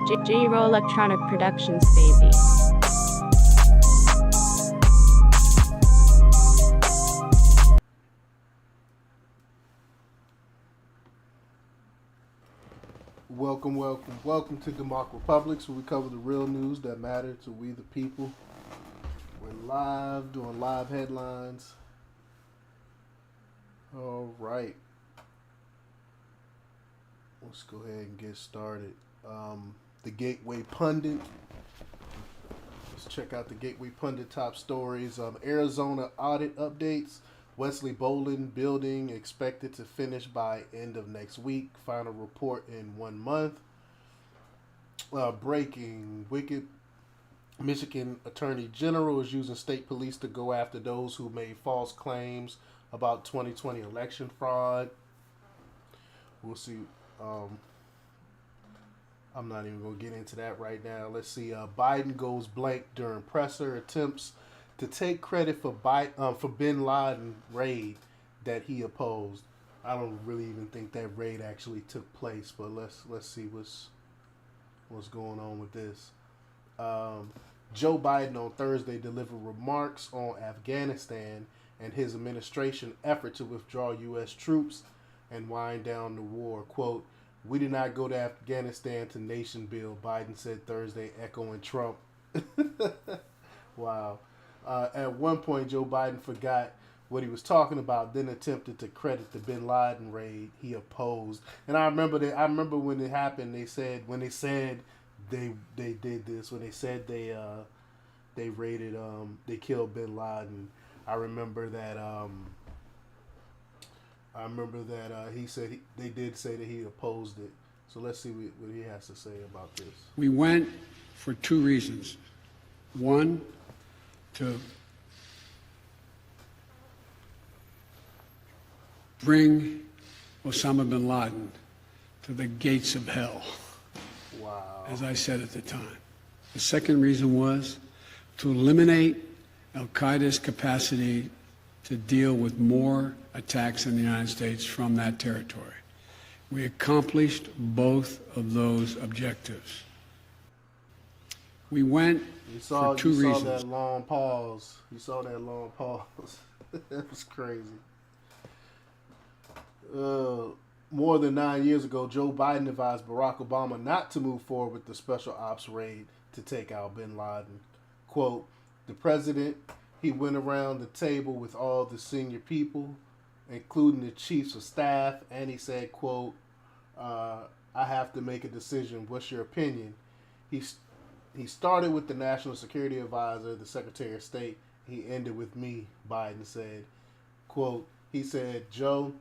J-Roll Electronic Productions, baby. Welcome to DEMOCREPUBLIX, where we cover the real news that matter to we the people. We're live, doing live headlines. All right. Let's go ahead and get started. The Gateway Pundit. Let's check out the Gateway Pundit top stories. Arizona audit updates. Wesley Bolin building expected to finish by end of next week. Final report in 1 month. Breaking. Wicked Michigan Attorney General is using state police to go after those who made false claims about 2020 election fraud. We'll see. I'm not even going to get into that right now. Let's see. Biden goes blank during presser, attempts to take credit for bin Laden raid that he opposed. I don't really even think that raid actually took place, but let's see what's going on with this. Joe Biden on Thursday delivered remarks on Afghanistan and his administration effort to withdraw U.S. troops and wind down the war. Quote, "We did not go to Afghanistan to nation build," Biden said Thursday, echoing Trump. Wow. At one point, Joe Biden forgot what he was talking about, then attempted to credit the bin Laden raid he opposed. And I remember when it happened, they said they did this, when they said they raided they killed bin Laden. I remember that he said they did say that he opposed it. So let's see what he has to say about this. We went for two reasons. One, to bring Osama bin Laden to the gates of hell. Wow. As I said at the time. The second reason was to eliminate al-Qaeda's capacity to deal with more attacks in the United States from that territory. We accomplished both of those objectives. We went for two reasons. You saw that long pause. That was crazy. More than 9 years ago, Joe Biden advised Barack Obama not to move forward with the special ops raid to take out bin Laden. Quote, "The president, he went around the table with all the senior people, including the chiefs of staff, and he said, quote, I have to make a decision. What's your opinion?" He started with the National Security Advisor, the Secretary of State. He ended with me, Biden said. Quote, he said, "Joe,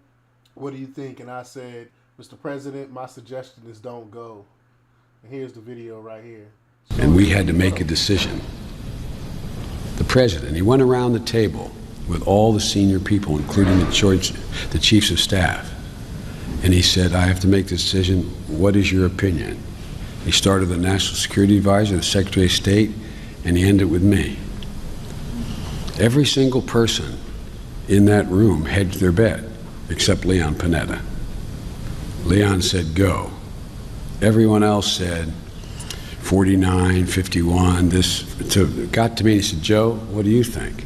what do you think?" And I said, "Mr. President, my suggestion is don't go." And here's the video right here. And we had to make a decision. The president, he went around the table with all the senior people, including the chiefs of staff. And he said, "I have to make this decision. What is your opinion?" He started with the National Security Advisor, the Secretary of State, and he ended with me. Every single person in that room hedged their bet, except Leon Panetta. Leon said, "Go." Everyone else said, 49, 51, got to me and he said, "Joe, what do you think?"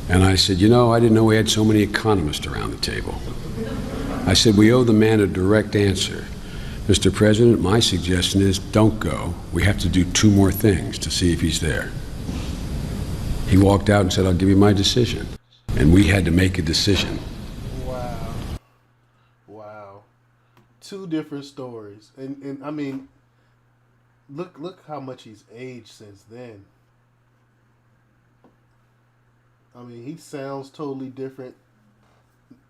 And I said, I didn't know we had so many economists around the table. I said, "We owe the man a direct answer. Mr. President, my suggestion is don't go. We have to do two more things to see if he's there." He walked out and said, "I'll give you my decision." And we had to make a decision. Wow. Two different stories. And I mean, look how much he's aged since then. I mean, he sounds totally different.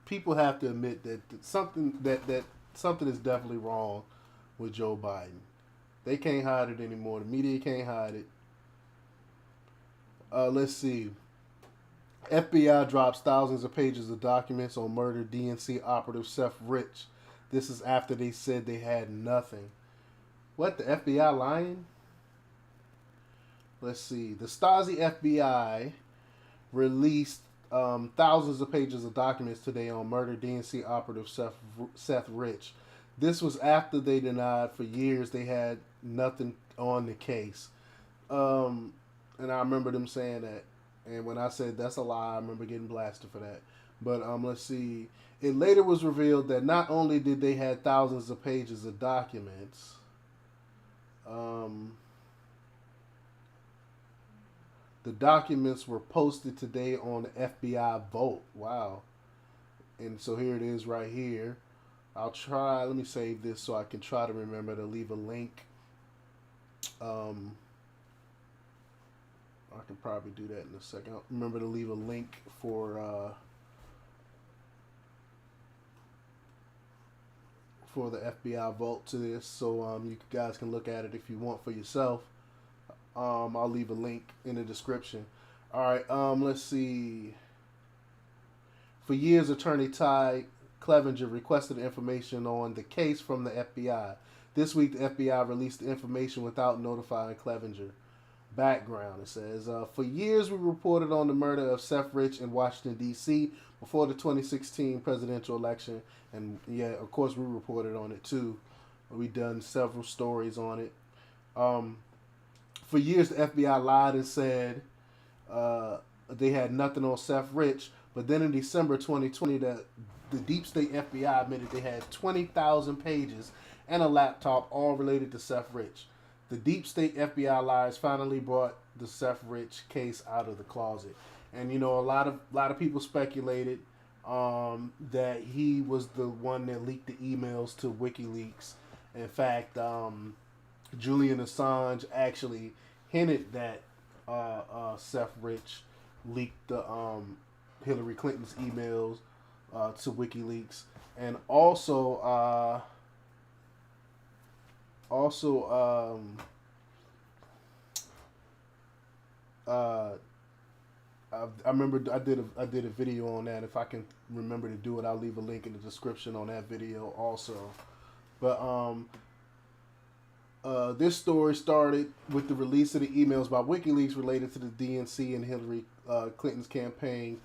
People have to admit that something is definitely wrong with Joe Biden. They can't hide it anymore. The media can't hide it. Let's see. FBI drops thousands of pages of documents on murdered DNC operative Seth Rich. This is after they said they had nothing. What, the FBI lying? Let's see. The Stasi FBI released thousands of pages of documents today on murdered DNC operative Seth Rich. This was after they denied for years they had nothing on the case. And I remember them saying that. And when I said that's a lie, I remember getting blasted for that. But let's see. It later was revealed that not only did they have thousands of pages of documents, the documents were posted today on the FBI Vault. Wow. And so here it is right here. I'll try, let me save this so I can try to remember to leave a link. I can probably do that in a second. I'll remember to leave a link for the FBI Vault to this, so you guys can look at it if you want for yourself. I'll leave a link in the description. All right, let's see. For years, Attorney Ty Clevenger requested information on the case from the FBI. This week, the FBI released the information without notifying Clevenger. Background, it says, for years we reported on the murder of Seth Rich in Washington, D.C. before the 2016 presidential election. And yeah, of course, we reported on it too. We've done several stories on it. For years, the FBI lied and said they had nothing on Seth Rich. But then in December 2020, the deep state FBI admitted they had 20,000 pages and a laptop all related to Seth Rich. The deep state FBI lies finally brought the Seth Rich case out of the closet. And, you know, a lot of people speculated that he was the one that leaked the emails to WikiLeaks. In fact, Julian Assange actually hinted that Seth Rich leaked the Hillary Clinton's emails to WikiLeaks, and also I remember I did a video on that. If I can remember to do it, I'll leave a link in the description on that video also. But this story started with the release of the emails by WikiLeaks related to the DNC and Hillary Clinton's campaign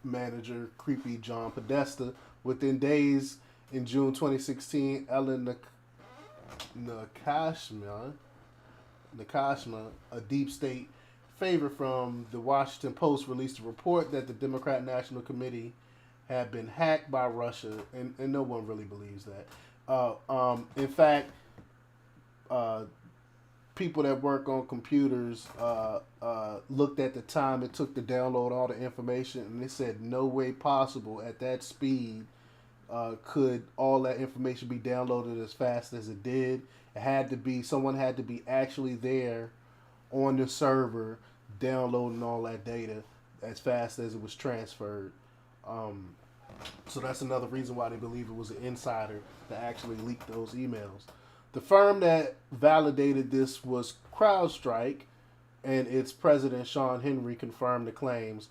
manager, creepy John Podesta. Within days, in June 2016, Ellen Nakashima, a deep state favorite from the Washington Post, released a report that the Democrat National Committee had been hacked by Russia, and no one really believes that. In fact, people that work on computers looked at the time it took to download all the information, and they said no way possible at that speed could all that information be downloaded as fast as it did. It had to be, someone had to be actually there on the server downloading all that data as fast as it was transferred. So that's another reason why they believe it was an insider that actually leaked those emails. The firm that validated this was CrowdStrike, and its president, Sean Henry, confirmed the claims.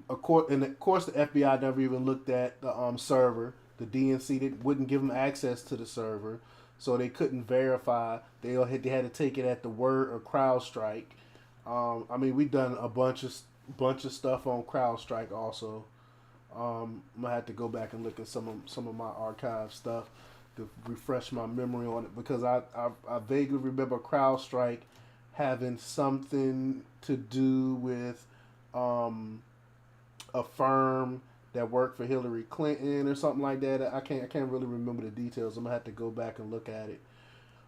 And of course, the FBI never even looked at the server. The DNC wouldn't give them access to the server, so they couldn't verify. They had to take it at the word of CrowdStrike. I mean, we've done a bunch of stuff on CrowdStrike also. I'm gonna have to go back and look at some of my archive stuff to refresh my memory on it, because I vaguely remember CrowdStrike having something to do with a firm that worked for Hillary Clinton or something like that. I can't really remember the details. I'm gonna have to go back and look at it.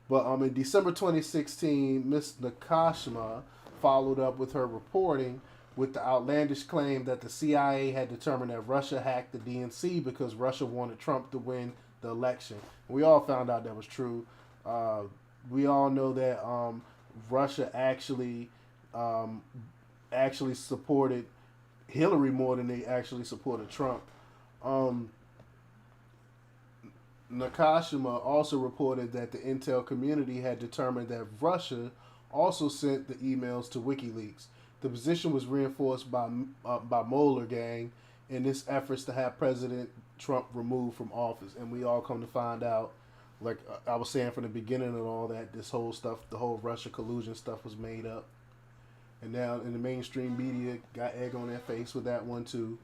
But in December 2016, Ms. Nakashima followed up with her reporting with the outlandish claim that the CIA had determined that Russia hacked the DNC because Russia wanted Trump to win the election. We all found out that was true. We all know that Russia actually supported Hillary more than they actually supported Trump. Nakashima also reported that the intel community had determined that Russia also sent the emails to WikiLeaks. The position was reinforced by Mueller gang in its efforts to have President Trump removed from office. And we all come to find out, like I was saying from the beginning and all that, this whole stuff, the whole Russia collusion stuff was made up. And now in the mainstream media got egg on their face with that one too.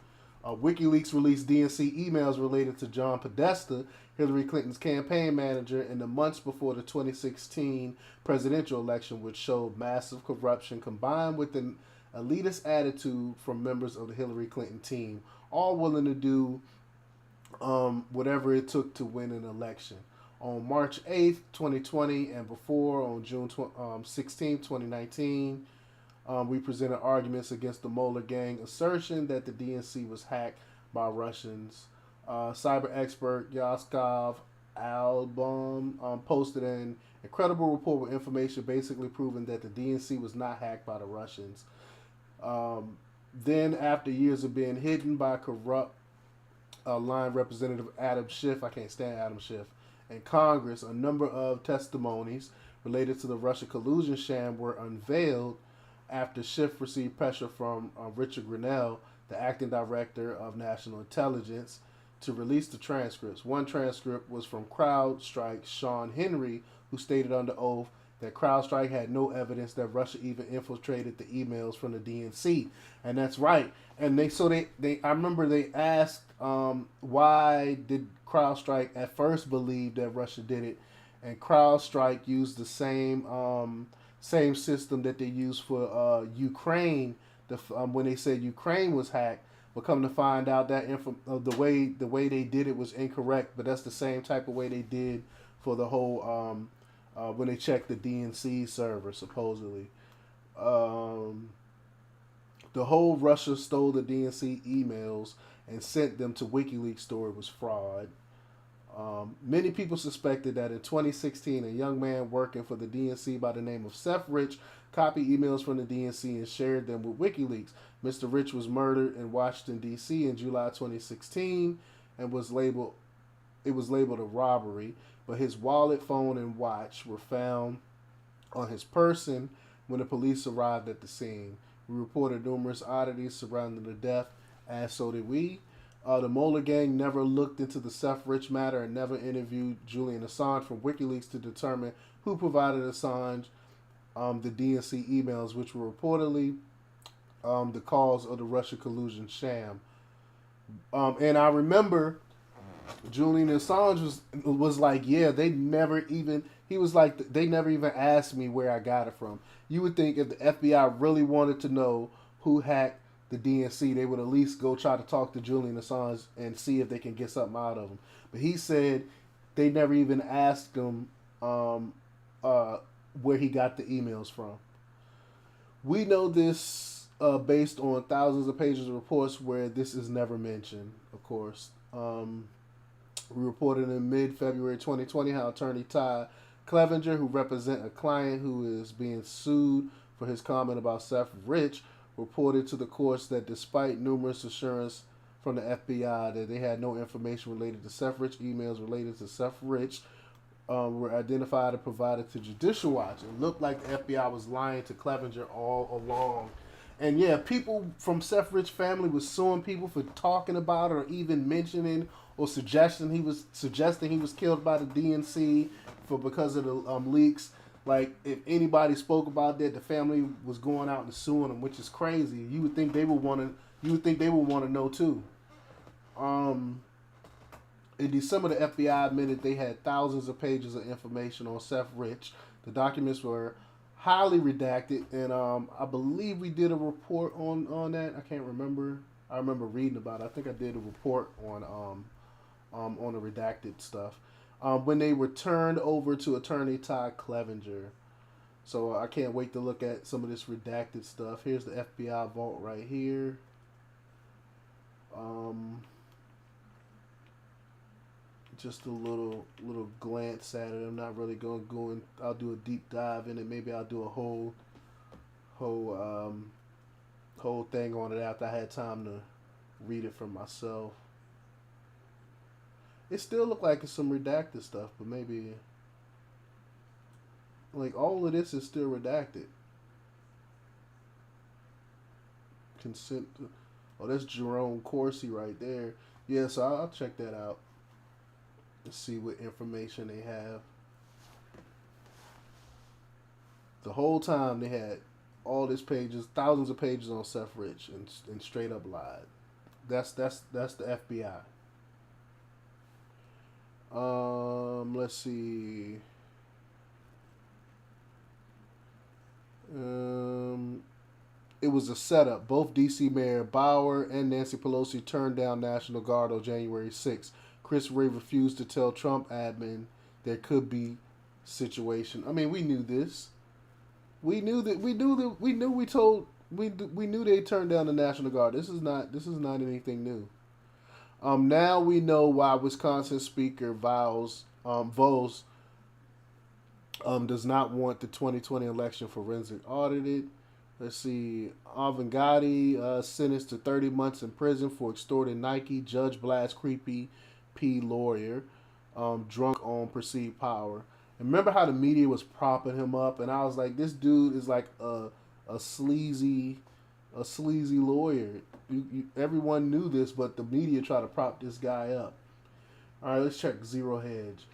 WikiLeaks released DNC emails related to John Podesta, Hillary Clinton's campaign manager, in the months before the 2016 presidential election, which showed massive corruption combined with an elitist attitude from members of the Hillary Clinton team, all willing to do whatever it took to win an election. On March 8th, 2020, and before, on June 16th, 2019, we presented arguments against the Mueller gang assertion that the DNC was hacked by Russians. Cyber expert Yaskov Album posted an incredible report with information basically proving that the DNC was not hacked by the Russians. Then, after years of being hidden by corrupt line representative Adam Schiff, I can't stand Adam Schiff, in Congress, a number of testimonies related to the Russia collusion sham were unveiled after Schiff received pressure from Richard Grenell, the acting director of National Intelligence, to release the transcripts. One transcript was from CrowdStrike's Sean Henry, who stated under oath that CrowdStrike had no evidence that Russia even infiltrated the emails from the DNC, and that's right. And they I remember they asked why did CrowdStrike at first believe that Russia did it, and CrowdStrike used the same system that they used for Ukraine. When they said Ukraine was hacked, but come to find out that the way they did it was incorrect. But that's the same type of way they did for the whole when they checked the DNC server, supposedly. The whole Russia stole the DNC emails and sent them to WikiLeaks story was fraud. Many people suspected that in 2016, a young man working for the DNC by the name of Seth Rich copied emails from the DNC and shared them with WikiLeaks. Mr. Rich was murdered in Washington, D.C. in July 2016 and it was labeled a robbery, but his wallet, phone, and watch were found on his person when the police arrived at the scene. We reported numerous oddities surrounding the death, as so did we. The Mueller gang never looked into the Seth Rich matter and never interviewed Julian Assange from WikiLeaks to determine who provided Assange the DNC emails, which were reportedly the cause of the Russia collusion sham. And I remember Julian Assange was like, yeah, they never even asked me where I got it from. You would think if the FBI really wanted to know who hacked the DNC, they would at least go try to talk to Julian Assange and see if they can get something out of him. But he said they never even asked him where he got the emails from. We know this based on thousands of pages of reports where this is never mentioned, of course. We reported in mid-February 2020 how attorney Ty Clevenger, who represents a client who is being sued for his comment about Seth Rich, reported to the courts that despite numerous assurances from the FBI that they had no information related to Seth Rich, emails related to Seth Rich were identified and provided to Judicial Watch. It looked like the FBI was lying to Clevenger all along. And yeah, people from Seth Rich family was suing people for talking about it or even mentioning or suggesting he was killed by the DNC because of the leaks. Like, if anybody spoke about that, the family was going out and suing them, which is crazy. You would think they would want to know too. In December, the FBI admitted they had thousands of pages of information on Seth Rich. The documents were highly redacted, and I believe we did a report on that. I can't remember. I remember reading about it. I think I did a report on the redacted stuff. When they were turned over to attorney Ty Clevenger. So I can't wait to look at some of this redacted stuff. Here's the FBI vault right here. Just a little glance at it. I'm not really going to go in. I'll do a deep dive in it. Maybe I'll do a whole thing on it after I had time to read it for myself. It still look like it's some redacted stuff, but maybe like all of this is still redacted. Consent. Oh, that's Jerome Corsi right there. Yeah, so I'll check that out and see what information they have. The whole time they had all these pages, thousands of pages on Seth Rich, and straight up lied. That's the FBI. Let's see. It was a setup. Both D.C. Mayor Bauer and Nancy Pelosi turned down National Guard on January 6th. Chris Wray refused to tell Trump admin there could be situation. I mean, we knew this. We knew that. We knew they turned down the National Guard. This is not anything new. Now we know why Wisconsin Speaker Vos does not want the 2020 election forensic audited. Let's see. Avangadi sentenced to 30 months in prison for extorting Nike. Judge blasts creepy P lawyer. Drunk on perceived power. And remember how the media was propping him up, and I was like, this dude is like a sleazy lawyer. Everyone knew this, but the media tried to prop this guy up. All right, let's check Zero Hedge.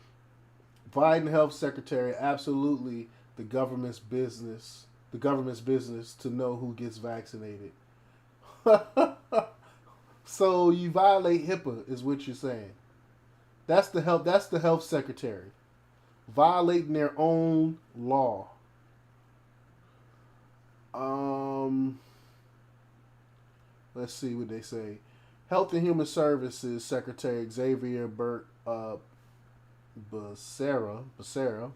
Biden health secretary, absolutely the government's business. The government's business to know who gets vaccinated. So you violate HIPAA, is what you're saying. That's the health secretary violating their own law. Let's see what they say. Health and Human Services Secretary Xavier Becerra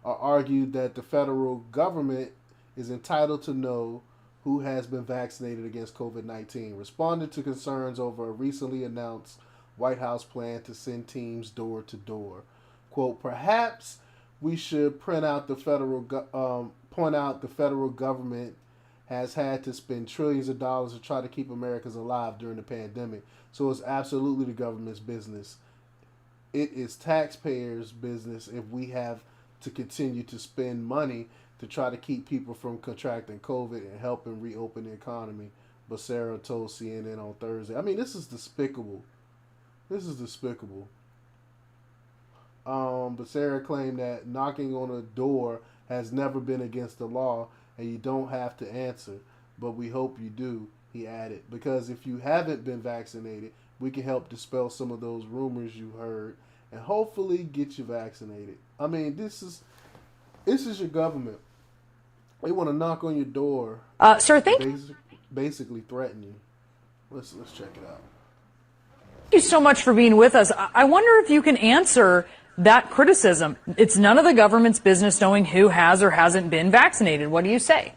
argued that the federal government is entitled to know who has been vaccinated against COVID-19, responded to concerns over a recently announced White House plan to send teams door to door. Quote, perhaps we should point out the federal government has had to spend trillions of dollars to try to keep Americans alive during the pandemic. So it's absolutely the government's business. It is taxpayers' business if we have to continue to spend money to try to keep people from contracting COVID and helping reopen the economy, Becerra told CNN on Thursday. I mean, this is despicable. Becerra claimed that knocking on a door has never been against the law and you don't have to answer, but we hope you do, he added, because if you haven't been vaccinated, we can help dispel some of those rumors you heard and hopefully get you vaccinated. I mean, this is your government. They want to knock on your door. Sir, thank you. Basically threaten you. Let's check it out. Thank you so much for being with us. I wonder if you can answer that criticism. It's none of the government's business knowing who has or hasn't been vaccinated. What do you say?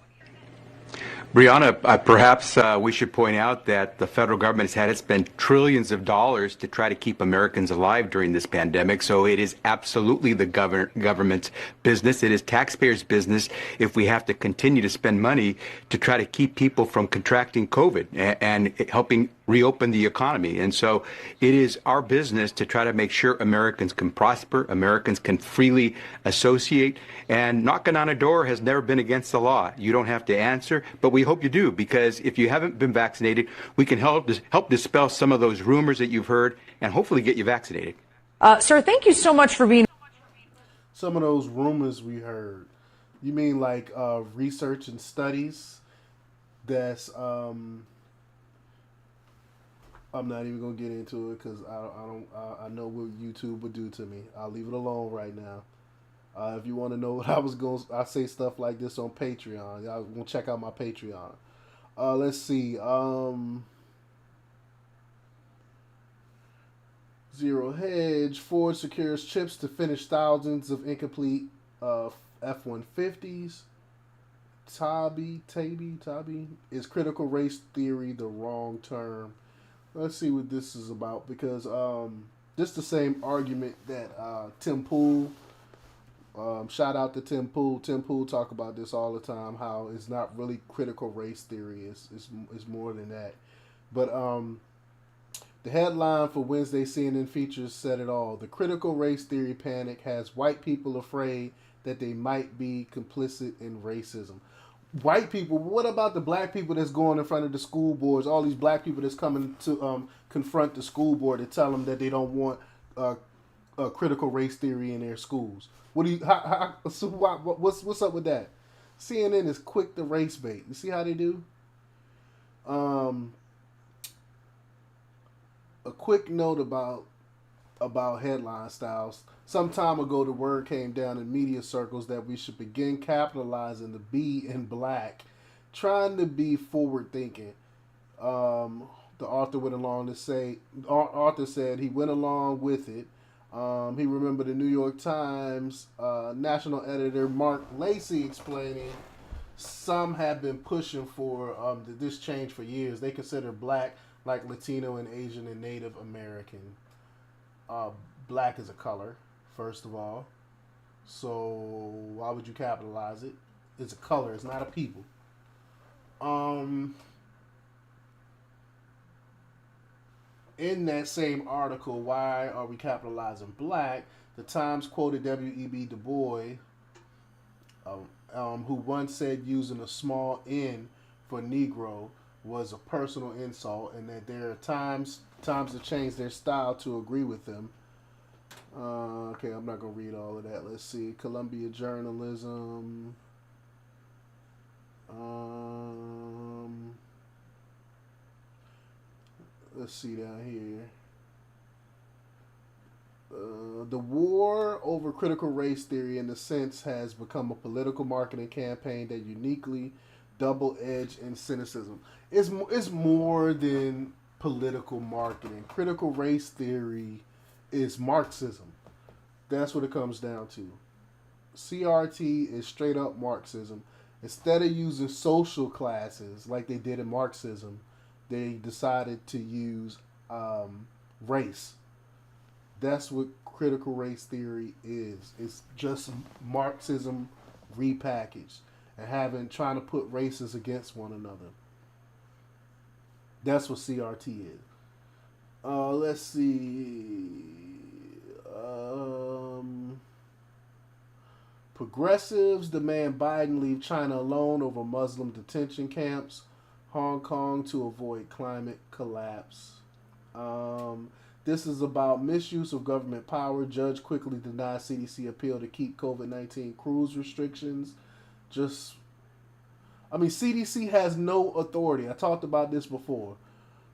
Brianna, perhaps we should point out that the federal government has had to spend trillions of dollars to try to keep Americans alive during this pandemic. So it is absolutely the government's business. It is taxpayers' business if we have to continue to spend money to try to keep people from contracting COVID and helping reopen the economy. And so it is our business to try to make sure Americans can prosper, Americans can freely associate, and knocking on a door has never been against the law. You don't have to answer, but we hope you do, because if you haven't been vaccinated, we can help dispel some of those rumors that you've heard and hopefully get you vaccinated. Sir, thank you so much for being... Some of those rumors we heard. You mean like research and studies that's... I'm not even gonna get into it because I know what YouTube would do to me. I'll leave it alone right now. If you want to know what I say stuff like this on Patreon. Y'all gonna check out my Patreon. Let's see. Zero Hedge. Ford secures chips to finish thousands of incomplete F-150s. Tabi, is critical race theory the wrong term? Let's see what this is about, because this is the same argument that Tim Pool, shout out to Tim Pool. Tim Pool talk about this all the time, how it's not really critical race theory. It's more than that. But the headline for Wednesday CNN features said it all. The critical race theory panic has white people afraid that they might be complicit in racism. White people, what about the black people that's going in front of the school boards? All these black people that's coming to confront the school board and tell them that they don't want a critical race theory in their schools. What's up with that? CNN is quick to race bait. You see how they do? a quick note about headline styles. Some time ago, the word came down in media circles that we should begin capitalizing the B in black, trying to be forward thinking. The author went along to say, Arthur said he went along with it. He remembered the New York Times national editor Mark Lacey explaining some have been pushing for this change for years. They consider black like Latino and Asian and Native American. Black is a color, first of all. So why would you capitalize it? It's a color. It's not a people. In that same article, why are we capitalizing black? The Times quoted W.E.B. Du Bois, who once said using a small n for Negro was a personal insult, and that there are times to change their style to agree with them. Okay, I'm not gonna read all of that. Let's see, Columbia Journalism. Let's see down here. The war over critical race theory, in a sense, has become a political marketing campaign that uniquely double-edged in cynicism. It's more than political marketing. Critical race theory is Marxism. That's what it comes down to. CRT is straight up Marxism. Instead of using social classes like they did in Marxism, they decided to use race. That's what critical race theory is. It's just Marxism repackaged and trying to put races against one another. That's what CRT is. Let's see. Progressives demand Biden leave China alone over Muslim detention camps. Hong Kong to avoid climate collapse. This is about misuse of government power. Judge quickly denies CDC appeal to keep COVID-19 cruise restrictions. CDC has no authority. I talked about this before.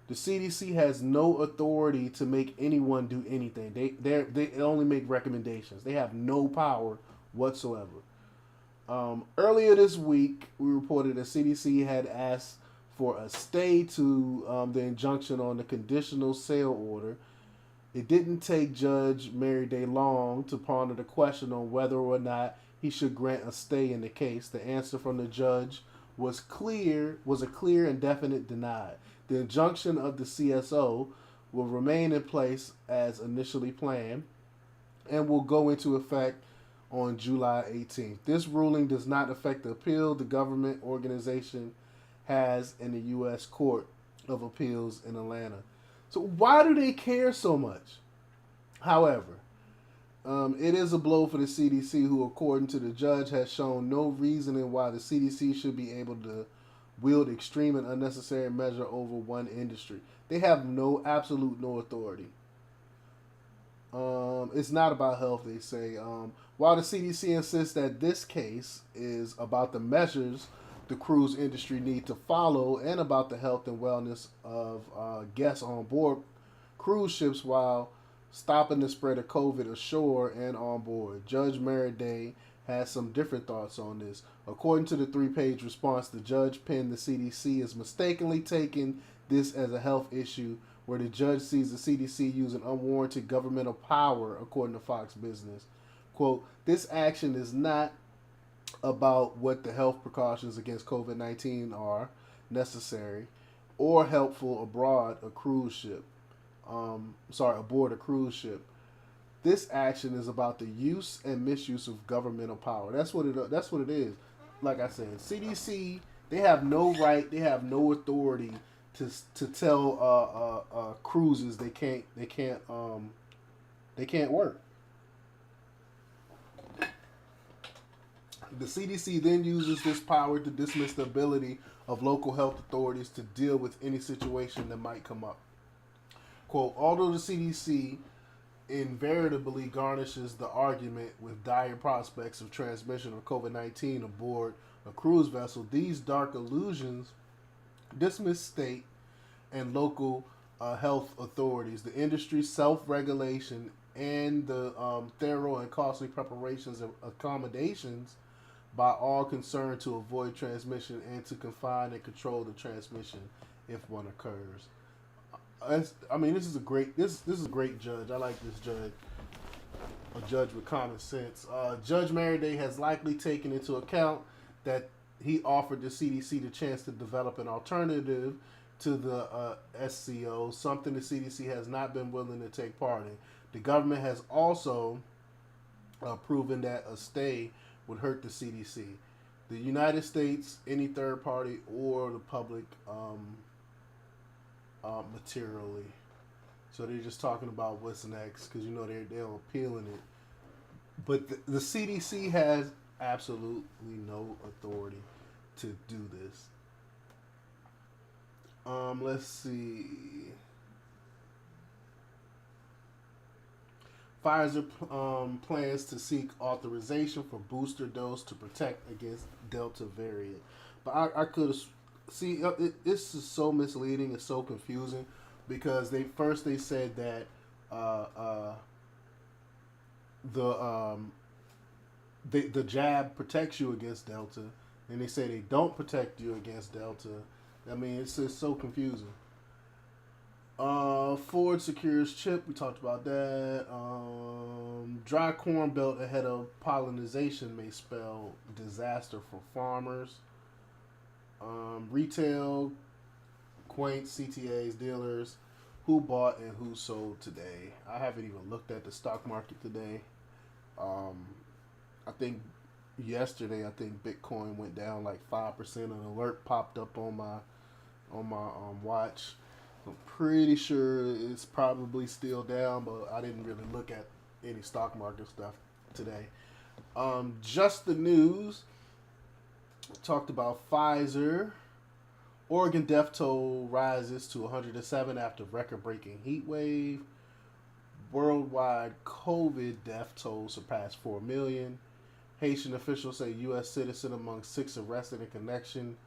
The CDC has no authority to make anyone do anything. They only make recommendations. They have no power whatsoever. Earlier this week, we reported that CDC had asked for a stay to the injunction on the conditional sale order. It didn't take Judge Mary Day long to ponder the question on whether or not he should grant a stay in the case. The answer from the judge was a clear and definite deny. The injunction of the CSO will remain in place as initially planned and will go into effect on July 18th. This ruling does not affect the appeal the government organization has in the U.S. Court of Appeals in Atlanta. So why do they care so much? However, it is a blow for the CDC, who, according to the judge, has shown no reasoning why the CDC should be able to wield extreme and unnecessary measure over one industry. They have absolute no authority. It's not about health, they say. While the CDC insists that this case is about the measures the cruise industry need to follow and about the health and wellness of guests on board cruise ships while stopping the spread of COVID ashore and on board. Judge Meriday has some different thoughts on this. According to the 3-page response, the judge penned the CDC is mistakenly taking this as a health issue, where the judge sees the CDC using unwarranted governmental power, according to Fox Business. Quote, this action is not about what the health precautions against COVID-19 are necessary or helpful aboard a cruise ship. This action is about the use and misuse of governmental power. That's what it is. Like I said, CDC, they have no right, they have no authority to tell cruises they can't work. The CDC then uses this power to dismiss the ability of local health authorities to deal with any situation that might come up. Quote, although the CDC invariably garnishes the argument with dire prospects of transmission of COVID-19 aboard a cruise vessel, these dark illusions dismiss state and local health authorities. The industry's self-regulation and the thorough and costly preparations of accommodations by all concerned to avoid transmission and to confine and control the transmission if one occurs. This is a great judge. I like this judge. A judge with common sense. Judge Merriday has likely taken into account that he offered the CDC the chance to develop an alternative to the SCO, something the CDC has not been willing to take part in. The government has also proven that a stay would hurt the CDC, the United States, any third party, or the public materially. So they're just talking about what's next because they're appealing it. But the CDC has absolutely no authority to do this. Let's see. Pfizer plans to seek authorization for booster dose to protect against Delta variant. But I could see this is so misleading. It's so confusing because they said that the jab protects you against Delta, and they say they don't protect you against Delta. I mean, it's just so confusing. Ford secures chip. We talked about that. Dry corn belt ahead of pollination may spell disaster for farmers. Retail, quaint CTAs, dealers, who bought and who sold today. I haven't even looked at the stock market today. I think yesterday, Bitcoin went down like 5%. An alert popped up on my watch. I'm pretty sure it's probably still down, but I didn't really look at any stock market stuff today. Just the news. Talked about Pfizer. Oregon death toll rises to 107 after record-breaking heat wave. Worldwide COVID death toll surpassed 4 million. Haitian officials say U.S. citizen among 6 arrested in connection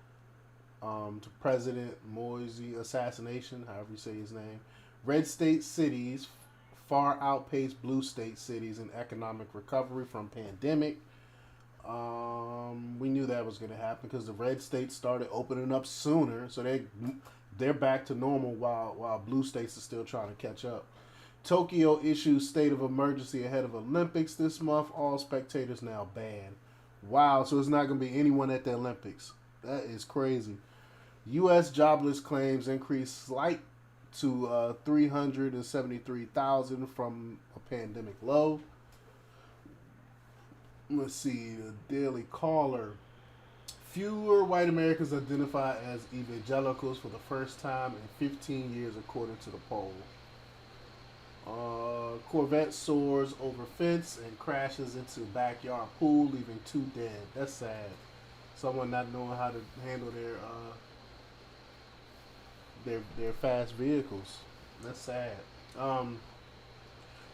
to President Moise assassination, however you say his name. Red state cities far outpace blue state cities in economic recovery from pandemic. We knew that was going to happen because the red states started opening up sooner, so they're back to normal while blue states are still trying to catch up. Tokyo issues state of emergency ahead of Olympics this month. All spectators now banned. Wow, so it's not going to be anyone at the Olympics. That is crazy. U.S. jobless claims increased slight to 373,000 from a pandemic low. Let's see, the Daily Caller. Fewer white Americans identify as evangelicals for the first time in 15 years, according to the poll. Corvette soars over fence and crashes into backyard pool, leaving 2 dead. That's sad. Someone not knowing how to handle their fast vehicles. That's sad.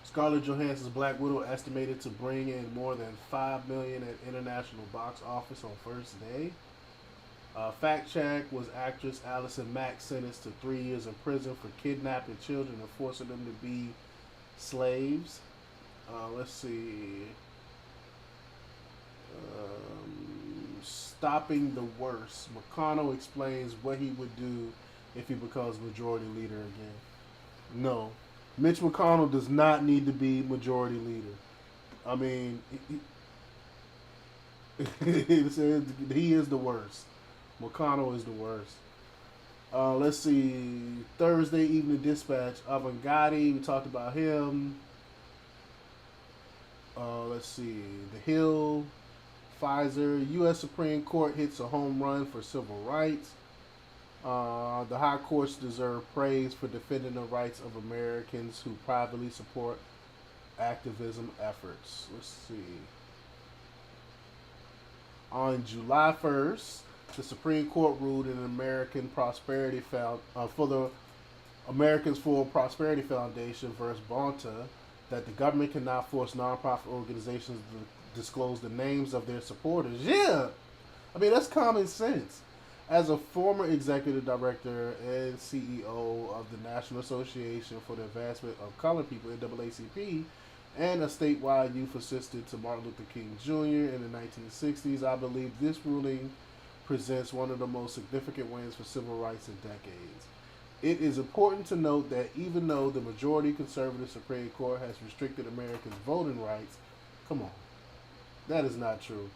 Scarlett Johansson's Black Widow estimated to bring in more than $5 million at international box office on first day. Fact check: was actress Allison Mack sentenced to 3 years in prison for kidnapping children and forcing them to be slaves? Let's see. Stopping the worst. McConnell explains what he would do if he becomes majority leader again. No. Mitch McConnell does not need to be majority leader. I mean, he is the worst. McConnell is the worst. Let's see. Thursday Evening Dispatch. Avantgadi, we talked about him. Let's see. The Hill. Pfizer. U.S. Supreme Court hits a home run for civil rights. The high courts deserve praise for defending the rights of Americans who privately support activism efforts. Let's see. On July 1st, the Supreme Court ruled in American Prosperity for the Americans for Prosperity Foundation versus Bonta that the government cannot force nonprofit organizations to disclose the names of their supporters. Yeah, I mean that's common sense. As a former executive director and CEO of the National Association for the Advancement of Colored People, NAACP, and a statewide youth assistant to Martin Luther King Jr. in the 1960s, I believe this ruling presents one of the most significant wins for civil rights in decades. It is important to note that even though the majority conservative Supreme Court has restricted Americans' voting rights, come on, that is not true.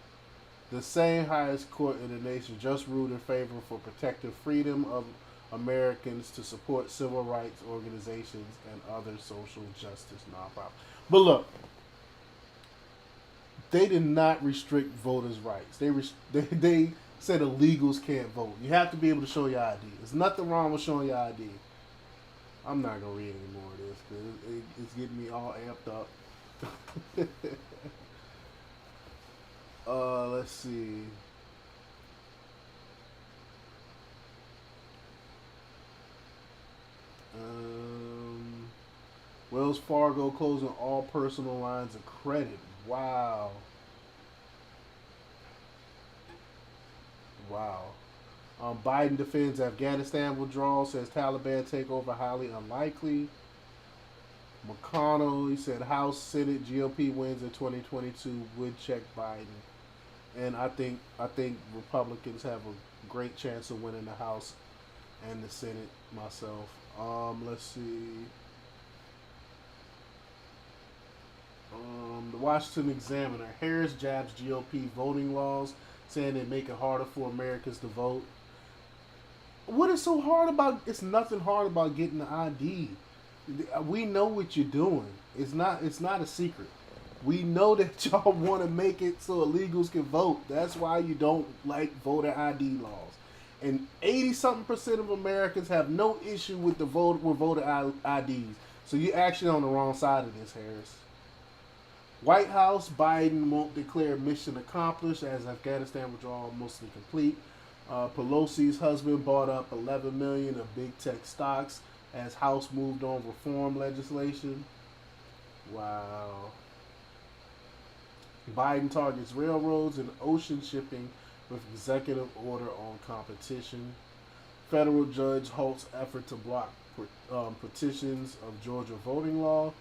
The same highest court in the nation just ruled in favor for protecting freedom of Americans to support civil rights organizations and other social justice nonprofits. But look, they did not restrict voters' rights. They said illegals can't vote. You have to be able to show your ID. There's nothing wrong with showing your ID. I'm not going to read any more of this because it's getting me all amped up. Let's see. Wells Fargo closing all personal lines of credit. Wow. Biden defends Afghanistan withdrawal, says Taliban takeover highly unlikely. McConnell, he said House, Senate, GOP wins in 2022 would check Biden. And I think Republicans have a great chance of winning the House and the Senate myself. Let's see. The Washington Examiner. Harris jabs GOP voting laws, saying they make it harder for Americans to vote. What is so hard about? It's nothing hard about getting the ID. We know what you're doing. It's not a secret. We know that y'all want to make it so illegals can vote. That's why you don't like voter ID laws. And 80-something% of Americans have no issue with voter IDs. So you're actually on the wrong side of this, Harris. White House, Biden won't declare mission accomplished as Afghanistan withdrawal mostly complete. Pelosi's husband bought up $11 million of big tech stocks as House moved on reform legislation. Wow. Biden targets railroads and ocean shipping with executive order on competition. Federal judge halts effort to block petitions of Georgia voting law.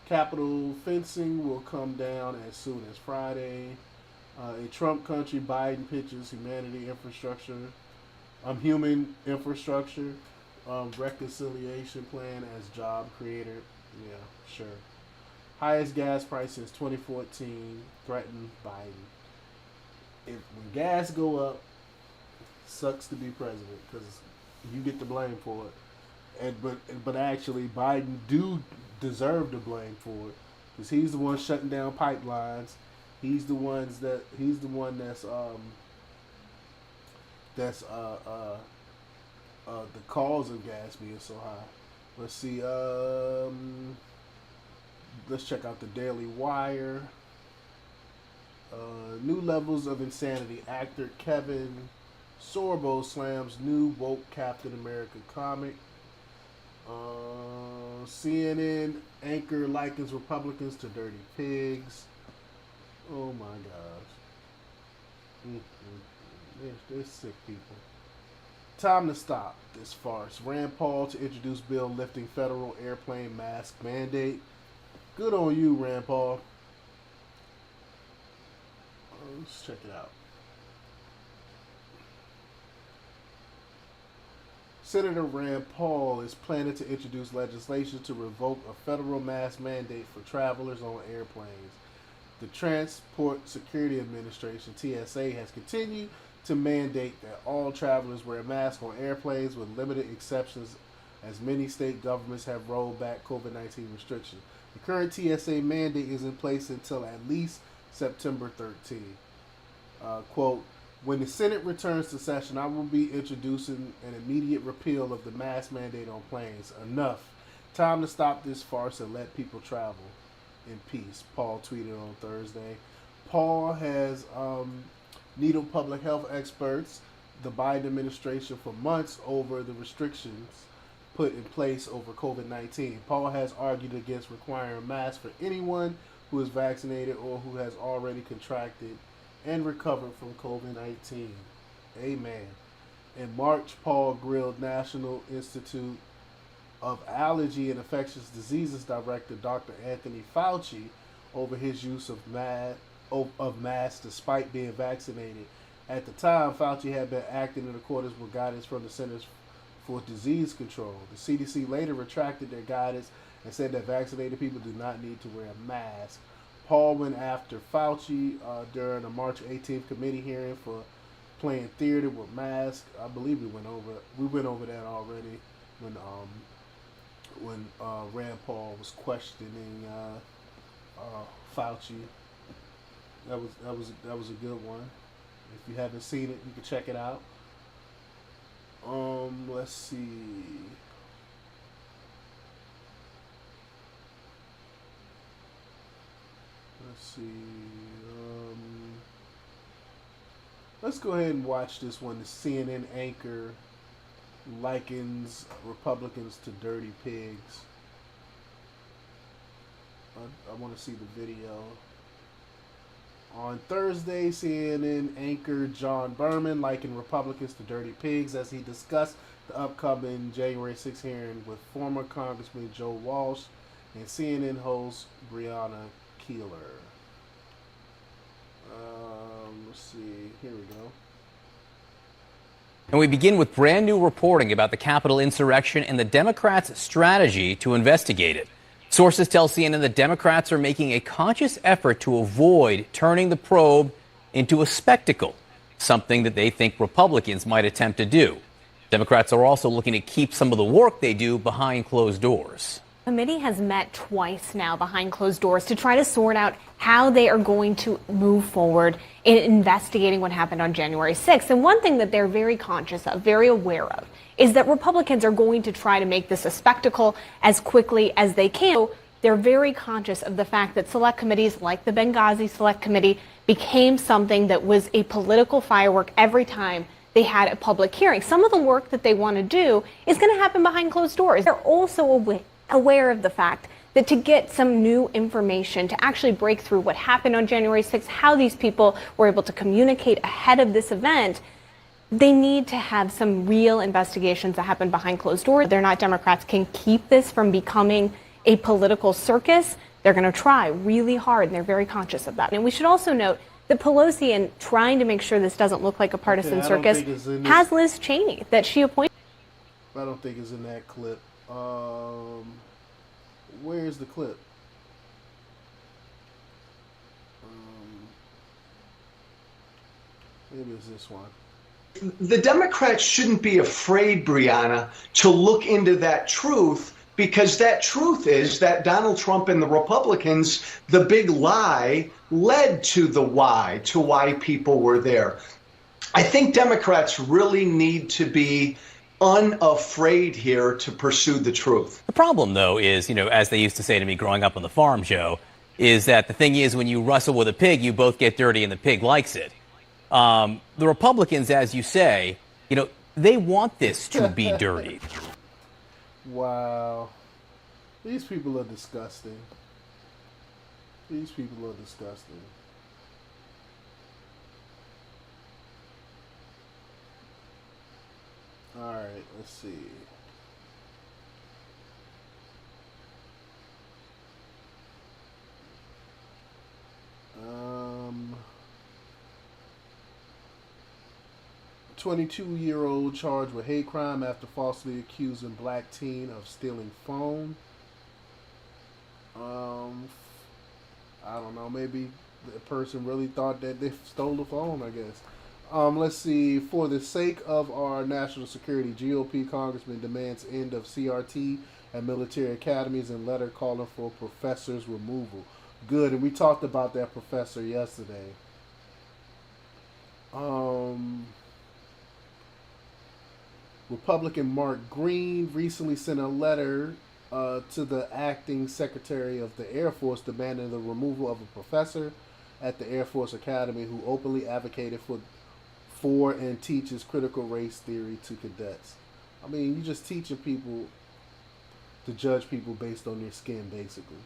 Capitol fencing will come down as soon as Friday. In Trump country, Biden pitches human infrastructure, reconciliation plan as job creator. Yeah, sure. Highest gas price since 2014, threatened Biden. When gas go up, sucks to be president because you get the blame for it. But actually, Biden do deserve the blame for it because he's the one shutting down pipelines. He's the one that's the cause of gas being so high. Let's see. Let's check out the Daily Wire. New levels of insanity. Actor Kevin Sorbo slams new woke Captain America comic. CNN anchor likens Republicans to dirty pigs. Oh my gosh. They're sick people. Time to stop this farce. Rand Paul to introduce bill lifting federal airplane mask mandate. Good on you, Rand Paul. Let's check it out. Senator Rand Paul is planning to introduce legislation to revoke a federal mask mandate for travelers on airplanes. The Transport Security Administration, TSA, has continued to mandate that all travelers wear masks on airplanes with limited exceptions as many state governments have rolled back COVID-19 restrictions. The current TSA mandate is in place until at least September 13th. Quote, when the Senate returns to session, I will be introducing an immediate repeal of the mask mandate on planes. Enough. Time to stop this farce and let people travel in peace, Paul tweeted on Thursday. Paul has needled public health experts, the Biden administration, for months over the restrictions put in place over COVID-19. Paul has argued against requiring masks for anyone who is vaccinated or who has already contracted and recovered from COVID-19. Amen. In March, Paul grilled National Institute of Allergy and Infectious Diseases Director Dr. Anthony Fauci over his use of masks despite being vaccinated. At the time, Fauci had been acting in accordance with guidance from the Centers for Disease Control. The CDC later retracted their guidance and said that vaccinated people do not need to wear a mask. Paul went after Fauci during a March 18th committee hearing for playing theater with masks. I believe we went over that already when Rand Paul was questioning Fauci. That was a good one. If you haven't seen it, you can check it out. Let's see. Let's go ahead and watch this one. The CNN anchor likens Republicans to dirty pigs. I want to see the video. On Thursday, CNN anchor John Berman likened Republicans to dirty pigs as he discussed the upcoming January 6th hearing with former Congressman Joe Walsh and CNN host Breonna Keeler. Let's see. Here we go. And we begin with brand new reporting about the Capitol insurrection and the Democrats' strategy to investigate it. Sources tell CNN the Democrats are making a conscious effort to avoid turning the probe into a spectacle, something that they think Republicans might attempt to do. Democrats are also looking to keep some of the work they do behind closed doors. The committee has met twice now behind closed doors to try to sort out how they are going to move forward in investigating what happened on January 6th. And one thing that they're very conscious of, very aware of, is that Republicans are going to try to make this a spectacle as quickly as they can. They're very conscious of the fact that select committees like the Benghazi Select Committee became something that was a political firework every time they had a public hearing. Some of the work that they want to do is going to happen behind closed doors. They're also aware of the fact that to get some new information, to actually break through what happened on January 6th, how these people were able to communicate ahead of this event, they need to have some real investigations that happen behind closed doors. They're not Democrats can keep this from becoming a political circus. They're going to try really hard, and they're very conscious of that. And we should also note that Pelosi, in trying to make sure this doesn't look like a partisan circus, has Liz Cheney that she appointed. I don't think it's in that clip. Where's the clip? Maybe it's this one. The Democrats shouldn't be afraid, Breonna, to look into that truth, because that truth is that Donald Trump and the Republicans, the big lie, led to why people were there. I think Democrats really need to be unafraid here to pursue the truth. The problem, though, is, as they used to say to me growing up on the farm, Joe, is that the thing is when you wrestle with a pig, you both get dirty and the pig likes it. The Republicans, as you say, they want this to be dirty. Wow. These people are disgusting. These people are disgusting. All right, let's see. Um, 22-year-old charged with hate crime after falsely accusing black teen of stealing phone. I don't know. Maybe the person really thought that they stole the phone, I guess. Let's see. For the sake of our national security, GOP congressman demands end of CRT at military academies and letter calling for professors' removal. Good, and we talked about that professor yesterday. Republican Mark Green recently sent a letter to the acting Secretary of the Air Force demanding the removal of a professor at the Air Force Academy who openly advocated for and teaches critical race theory to cadets. I mean, you're just teaching people to judge people based on their skin, basically.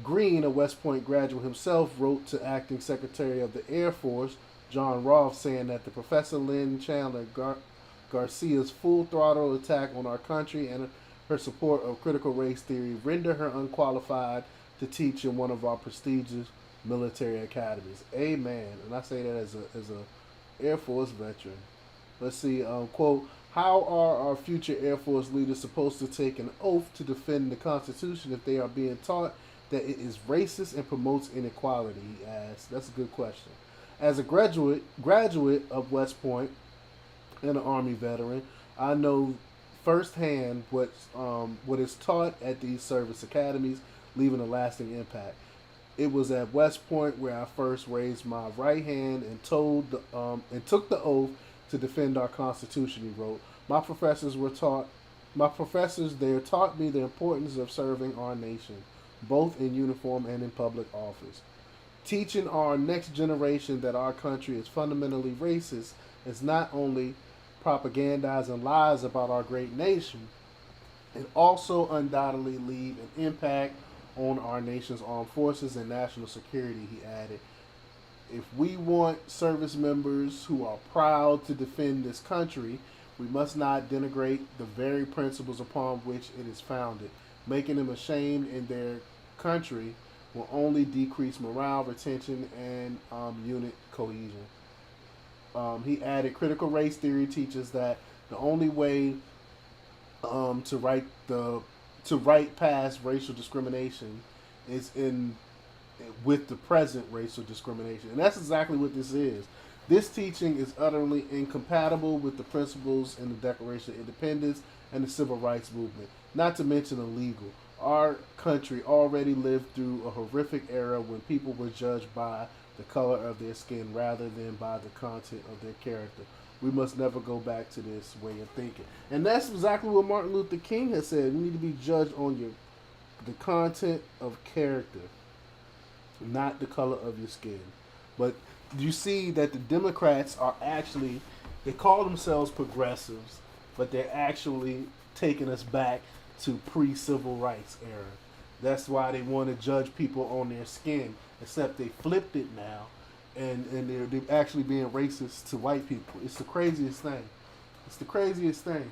Green, a West Point graduate himself, wrote to acting Secretary of the Air Force, John Roth, saying that the Professor Lynn Chandler Garcia's full throttle attack on our country and her support of critical race theory render her unqualified to teach in one of our prestigious military academies. Amen. And I say that as a Air Force veteran. Let's see. Quote: How are our future Air Force leaders supposed to take an oath to defend the Constitution if they are being taught that it is racist and promotes inequality? He asked. That's a good question. As a graduate of West Point and an Army veteran, I know firsthand what is taught at these service academies, leaving a lasting impact. It was at West Point where I first raised my right hand and took the oath to defend our Constitution. He wrote, My professors there taught me the importance of serving our nation, both in uniform and in public office. Teaching our next generation that our country is fundamentally racist is not only propagandizing lies about our great nation, it also undoubtedly leave an impact on our nation's armed forces and national security, he added. If we want service members who are proud to defend this country, we must not denigrate the very principles upon which it is founded. Making them ashamed in their country will only decrease morale, retention, and unit cohesion. He added, critical race theory teaches that the only way to right past racial discrimination is with the present racial discrimination. And that's exactly what this is. This teaching is utterly incompatible with the principles in the Declaration of Independence and the Civil Rights Movement, not to mention illegal. Our country already lived through a horrific era when people were judged by the color of their skin rather than by the content of their character. We must never go back to this way of thinking. And that's exactly what Martin Luther King has said. We need to be judged on the content of character, not the color of your skin. But you see that the Democrats are actually, they call themselves progressives, but they're actually taking us back to pre-civil rights era. That's why they want to judge people on their skin, except they flipped it now, and they're actually being racist to white people. It's the craziest thing. It's the craziest thing.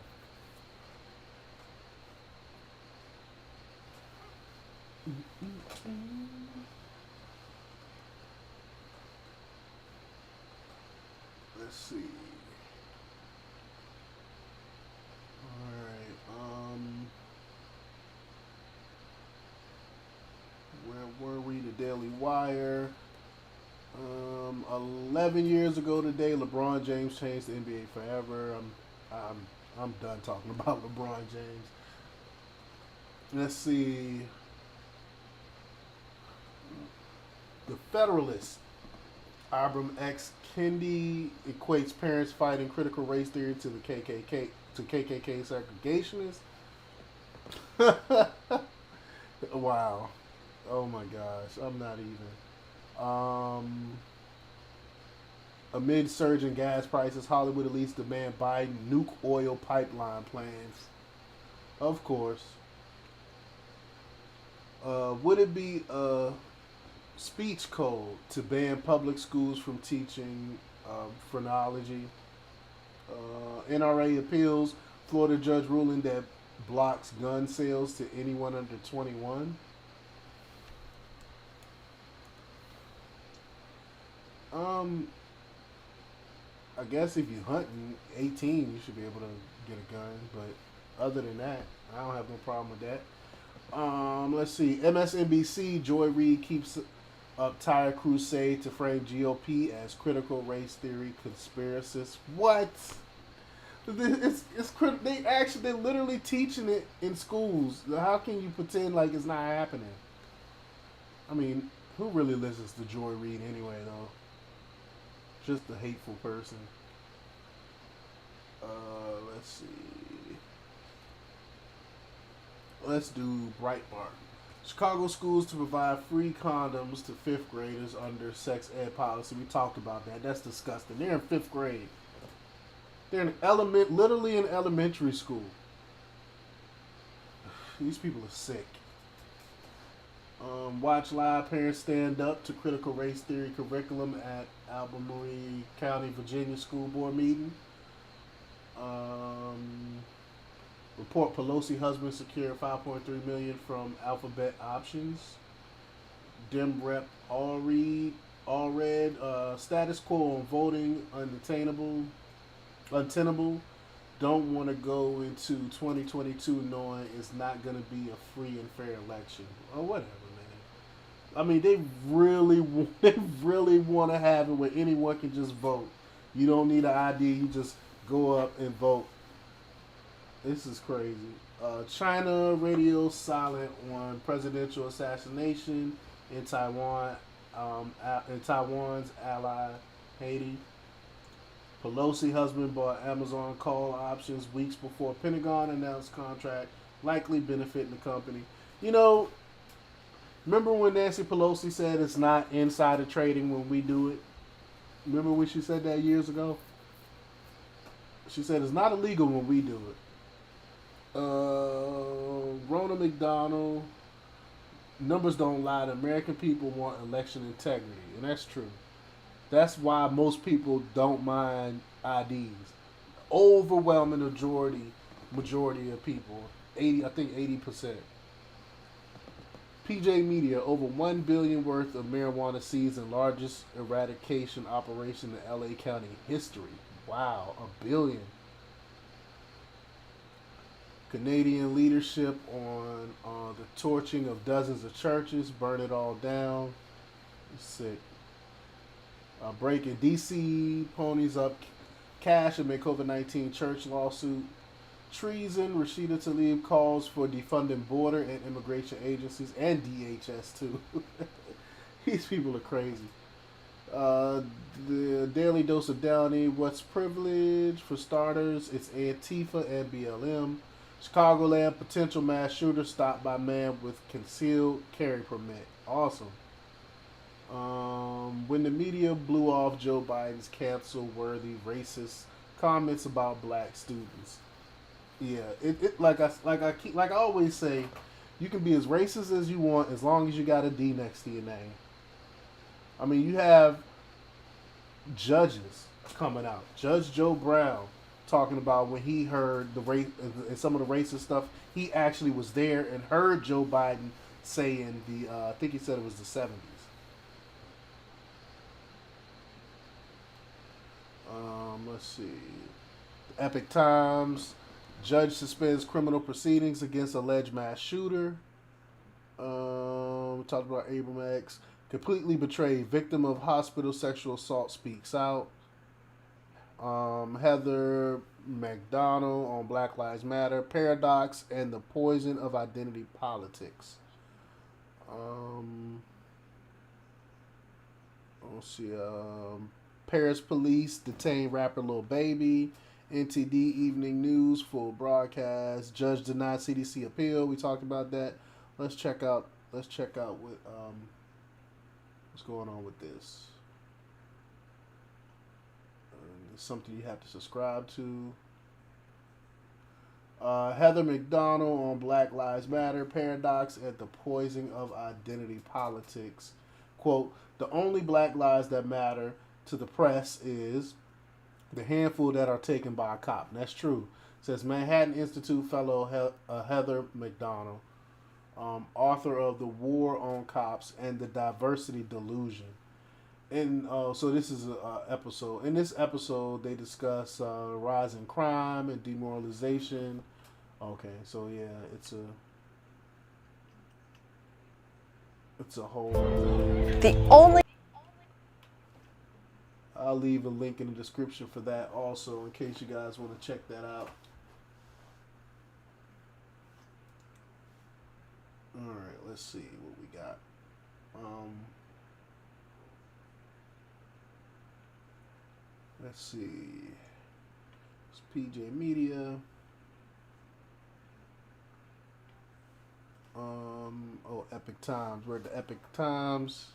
Let's see. Where were we? The Daily Wire. 11 years ago today, LeBron James changed the NBA forever. I'm done talking about LeBron James. Let's see. The Federalist. Abram X. Kendi equates parents fighting critical race theory to the KKK segregationists. Wow. Oh my gosh, I'm not even. Amid surging gas prices, Hollywood elites demand Biden nuke oil pipeline plans. Of course. Would it be a speech code to ban public schools from teaching phrenology? NRA appeals, Florida judge ruling that blocks gun sales to anyone under 21. I guess if you're hunting 18, you should be able to get a gun, but other than that, I don't have no problem with that. Let's see. MSNBC, Joy Reid keeps up tire crusade to frame GOP as critical race theory conspiracists. What? They're literally teaching it in schools. How can you pretend like it's not happening? I mean, who really listens to Joy Reid anyway, though? Just a hateful person. Let's see. Let's do Breitbart. Chicago schools to provide free condoms to 5th graders under sex ed policy. We talked about that. That's disgusting. They're in 5th grade. They're in literally in elementary school. These people are sick. Watch live parents stand up to critical race theory curriculum at Albemarle County, Virginia school board meeting. Report Pelosi husband secured $5.3 million from Alphabet Options. Dem Rep Allred, status quo on voting untenable. Don't want to go into 2022 knowing it's not going to be a free and fair election or whatever, man. I mean, they really want to have it where anyone can just vote. You don't need an ID. You just go up and vote. This is crazy. China radio silent on presidential assassination in Taiwan, in Taiwan's ally Haiti. Pelosi husband bought Amazon call options weeks before Pentagon announced contract likely benefiting the company. You know, remember when Nancy Pelosi said it's not insider trading when we do it? Remember when she said that years ago? She said it's not illegal when we do it. Rona McDonald, numbers don't lie. The American people want election integrity, and that's true. That's why most people don't mind IDs. Overwhelming majority of people, 80%. PJ Media, over $1 billion worth of marijuana seized in largest eradication operation in LA County history. Wow, $1 billion. Canadian leadership on the torching of dozens of churches, burn it all down. Sick. Breaking DC ponies up cash amid COVID-19 church lawsuit. Treason. Rashida Tlaib calls for defunding border and immigration agencies and DHS too. These people are crazy. The Daily Dose of Downey. What's privilege? For starters, it's Antifa and BLM. Chicagoland potential mass shooter stopped by man with concealed carry permit. Awesome. When the media blew off Joe Biden's cancel-worthy racist comments about black students. Yeah, like I always say, you can be as racist as you want as long as you got a D next to your name. I mean, you have judges coming out. Judge Joe Brown talking about when he heard the race and some of the racist stuff. He actually was there and heard Joe Biden say in the I think he said it was the 70s. Let's see. Epic Times. Judge suspends criminal proceedings against alleged mass shooter. We talked about Abram X. Completely betrayed. Victim of hospital sexual assault speaks out. Heather McDonald on Black Lives Matter. Paradox and the poison of identity politics. Let's see. Paris police detain rapper Lil Baby. NTD Evening News full broadcast. Judge denied CDC appeal. We talked about that. Let's check out what what's going on with this. It's something you have to subscribe to. Heather McDonald on Black Lives Matter. Paradox at the poison of identity politics. Quote, the only black lives that matter to the press is the handful that are taken by a cop. And that's true. Says Manhattan Institute fellow Heather McDonald, author of The War on Cops and the Diversity Delusion. And so this is an episode. In this episode, they discuss rising crime and demoralization. Okay, so yeah, it's a whole thing. The only I'll leave a link in the description for that also in case you guys want to check that out. Alright, let's see what we got. Let's see. It's PJ Media. Epic Times. We're at the Epic Times.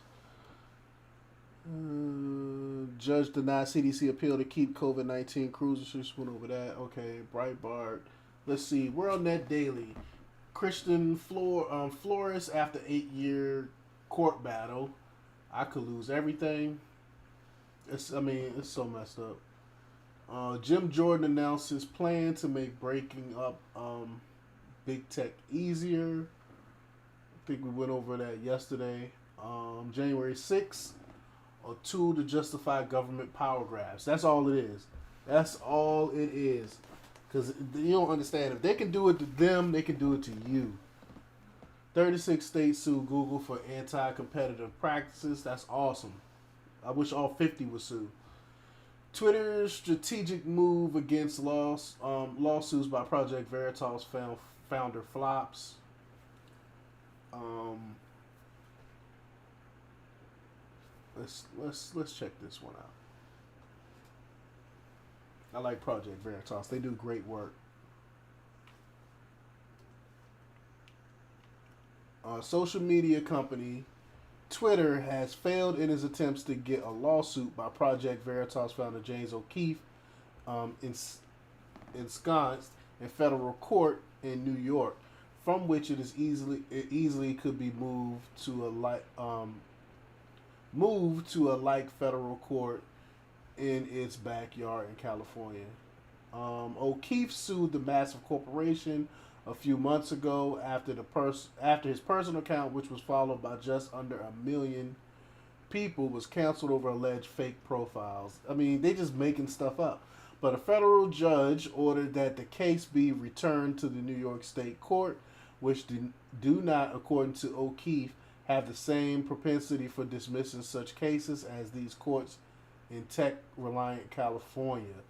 Judge denied CDC appeal to keep COVID-19 cruisers. Just went over that. Okay, Breitbart. Let's see. WorldNet Daily. Christian Flores after 8-year court battle. I could lose everything. It's so messed up. Jim Jordan announced his plan to make breaking up big tech easier. I think we went over that yesterday. January 6th, a tool to justify government power grabs. That's all it is. That's all it is. Because you don't understand. If they can do it to them, they can do it to you. 36 states sue Google for anti-competitive practices. That's awesome. I wish all 50 would sue. Twitter's strategic move against lawsuits by Project Veritas founder flops. Let's check this one out. I like Project Veritas. They do great work. Social media company Twitter has failed in its attempts to get a lawsuit by Project Veritas founder James O'Keefe ensconced in federal court in New York, from which it easily could be moved to a like federal court in its backyard in California. O'Keefe sued the massive corporation a few months ago after his personal account, which was followed by just under 1 million people, was canceled over alleged fake profiles. I mean, they just making stuff up. But a federal judge ordered that the case be returned to the New York State Court, which do not, according to O'Keefe, have the same propensity for dismissing such cases as these courts in tech-reliant California.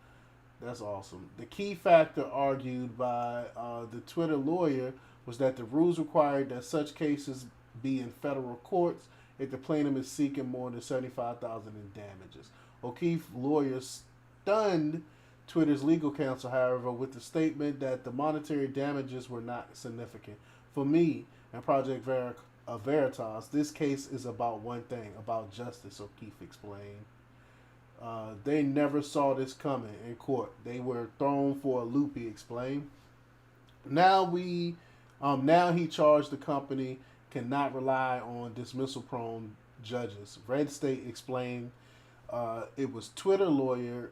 That's awesome. The key factor argued by the Twitter lawyer was that the rules required that such cases be in federal courts if the plaintiff is seeking more than $75,000 in damages. O'Keefe's lawyer stunned Twitter's legal counsel, however, with the statement that the monetary damages were not significant. For me and Project Veritas, this case is about one thing, about justice, O'Keefe explained. They never saw this coming in court. They were thrown for a loop, he explained. Now he charged the company cannot rely on dismissal-prone judges. Red State explained it was Twitter lawyer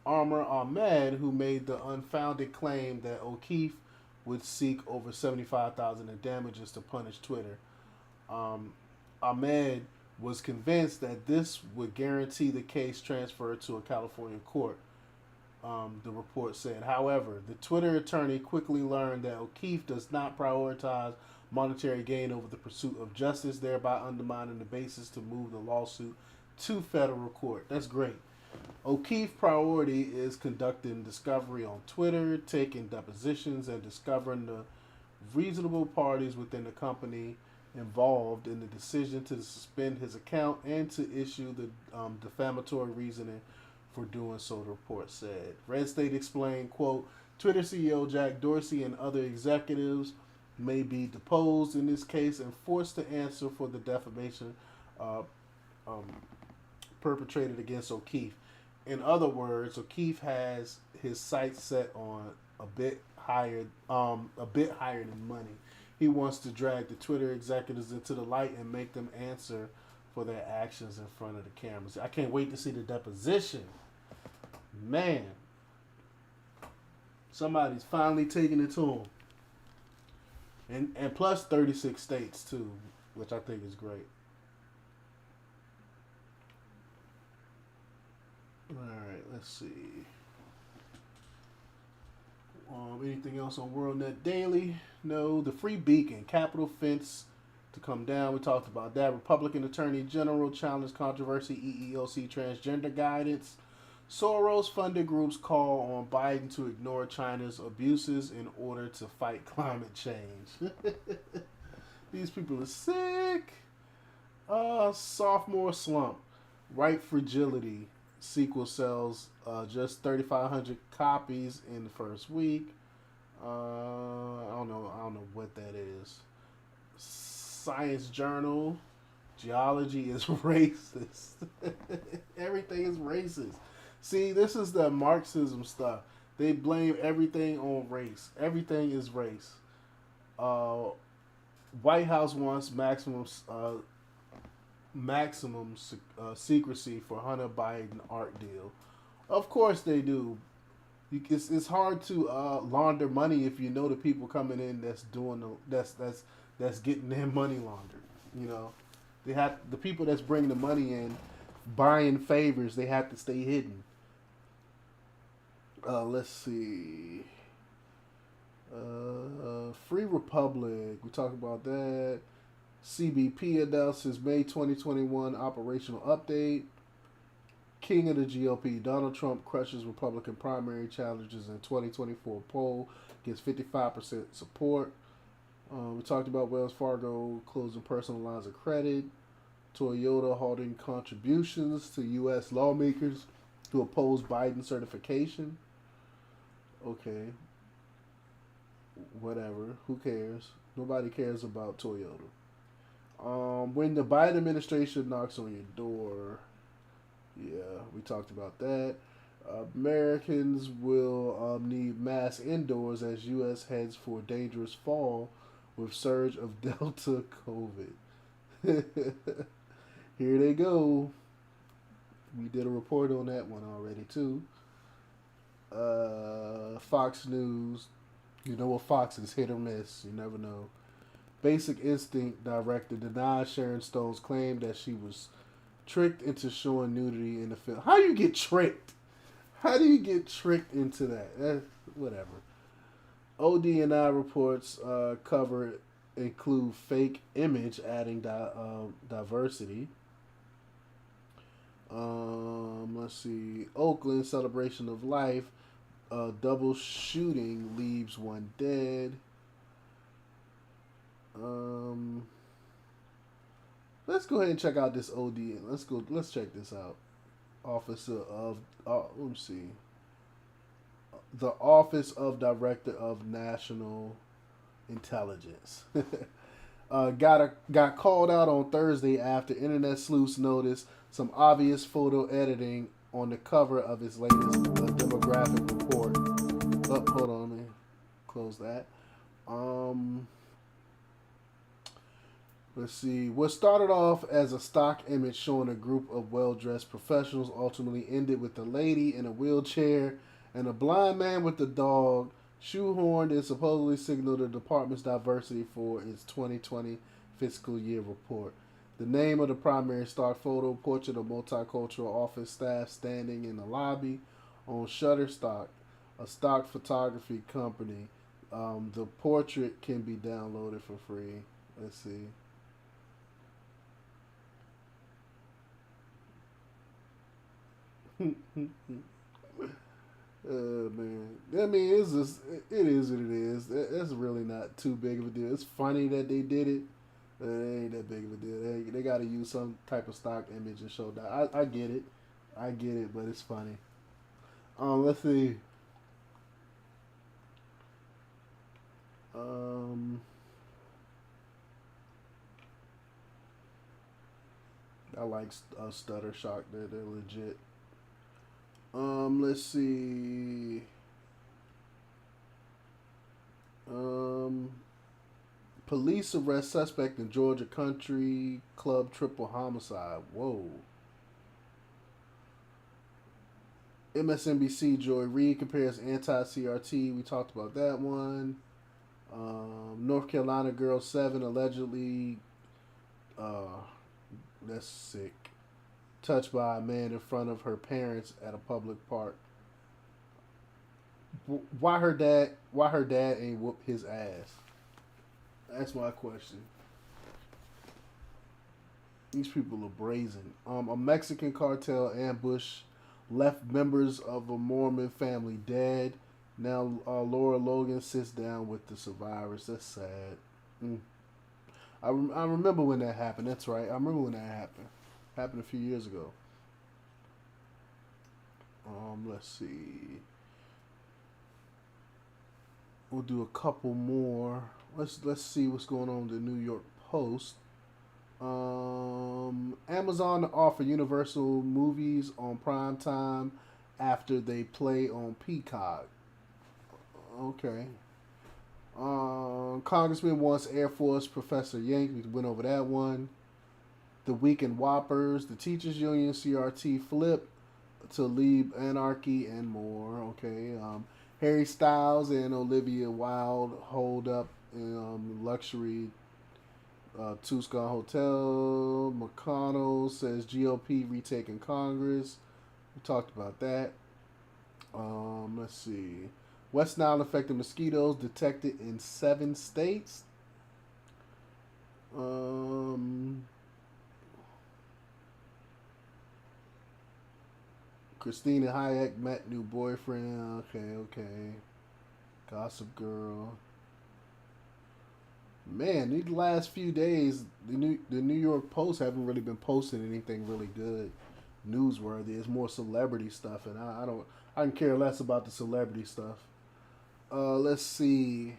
Amr Ahmed who made the unfounded claim that O'Keefe would seek over $75,000 in damages to punish Twitter. Ahmed was convinced that this would guarantee the case transferred to a California court, the report said. However, the Twitter attorney quickly learned that O'Keefe does not prioritize monetary gain over the pursuit of justice, thereby undermining the basis to move the lawsuit to federal court. That's great. O'Keefe's priority is conducting discovery on Twitter, taking depositions, and discovering the reasonable parties within the company involved in the decision to suspend his account and to issue the defamatory reasoning for doing so, the report said. Red State explained, quote, Twitter CEO Jack Dorsey and other executives may be deposed in this case and forced to answer for the defamation perpetrated against O'Keefe. In other words, O'Keefe has his sights set on a bit higher than money. He wants to drag the Twitter executives into the light and make them answer for their actions in front of the cameras. I can't wait to see the deposition. Man, somebody's finally taking it to him. And plus 36 states too, which I think is great. Alright, let's see. Anything else on WorldNet Daily? No. The Free Beacon, Capitol fence to come down. We talked about that. Republican Attorney General challenged controversy, EEOC transgender guidance. Soros-funded groups call on Biden to ignore China's abuses in order to fight climate change. These people are sick. Sophomore slump. Right Fragility sequel sells just 3,500 copies in the first week. I don't know what that is. Science Journal. Geology is racist. Everything is racist. See, this is the Marxism stuff. They blame everything on race. Everything is race. Uh, White House wants maximum secrecy for Hunter Biden art deal. Of course they do. It's hard to launder money if you know the people coming in that's doing that's getting their money laundered. You know, the people that's bringing the money in, buying favors. They have to stay hidden. Let's see. Free Republic. We talked about that. CBP announces May 2021 operational update. King of the GOP, Donald Trump crushes Republican primary challenges in 2024 poll, gets 55% support. We talked about Wells Fargo closing personal lines of credit. Toyota halting contributions to U.S. lawmakers who oppose Biden certification. Okay. Whatever. Who cares? Nobody cares about Toyota. When the Biden administration knocks on your door, yeah, we talked about that. Americans will need masks indoors as U.S. heads for dangerous fall with surge of Delta COVID. Here they go. We did a report on that one already too. Fox News. You know what Fox is, hit or miss. You never know. Basic Instinct director denies Sharon Stone's claim that she was tricked into showing nudity in the film. How do you get tricked? How do you get tricked into that? Whatever. OD&I reports cover include fake image adding diversity. Let's see. Oakland celebration of life. Double shooting leaves one dead. Let's go ahead and check out this OD. Let's check this out. Officer of let me see. The Office of Director of National Intelligence. Got called out on Thursday after internet sleuths noticed some obvious photo editing on the cover of his latest demographic report. Oh, hold on, let me close that. Let's see. What started off as a stock image showing a group of well-dressed professionals ultimately ended with a lady in a wheelchair and a blind man with a dog, shoehorned and supposedly signaled the department's diversity for its 2020 fiscal year report. The name of the primary stock photo, portrait of multicultural office staff standing in the lobby on Shutterstock, a stock photography company. The portrait can be downloaded for free. Let's see. Man. I mean, it is what it is. That's really not too big of a deal. It's funny that they did it. It ain't that big of a deal. They got to use some type of stock image and show that. I get it. But it's funny. Let's see. I like Stutter Shock. They're legit. Let's see. Police arrest suspect in Georgia country club triple homicide. Whoa. MSNBC Joy Reid compares anti-CRT. We talked about that one. North Carolina girl 7 allegedly, that's sick, touched by a man in front of her parents at a public park. Why her dad ain't whoop his ass? That's my question. These people are brazen. A Mexican cartel ambush left members of a Mormon family dead. Now Laura Logan sits down with the survivors. That's sad. I remember when that happened. That's right. I remember when that happened. Happened a few years ago. Let's see. We'll do a couple more. Let's see what's going on with the New York Post. Amazon to offer Universal movies on Prime Time after they play on Peacock. Okay. Congressman wants Air Force Professor Yank. We went over that one. The Weekend Whoppers. The Teachers Union CRT flip to lead anarchy and more. Okay. Harry Styles and Olivia Wilde hold up in luxury Tucson Hotel. McConnell says GOP retaking Congress. We talked about that. Let's see. West Nile infected mosquitoes detected in 7 states. Christina Hayek met new boyfriend. Okay. Gossip Girl. Man, these last few days, the New York Post haven't really been posting anything really good, newsworthy. It's more celebrity stuff, and I can care less about the celebrity stuff. Let's see.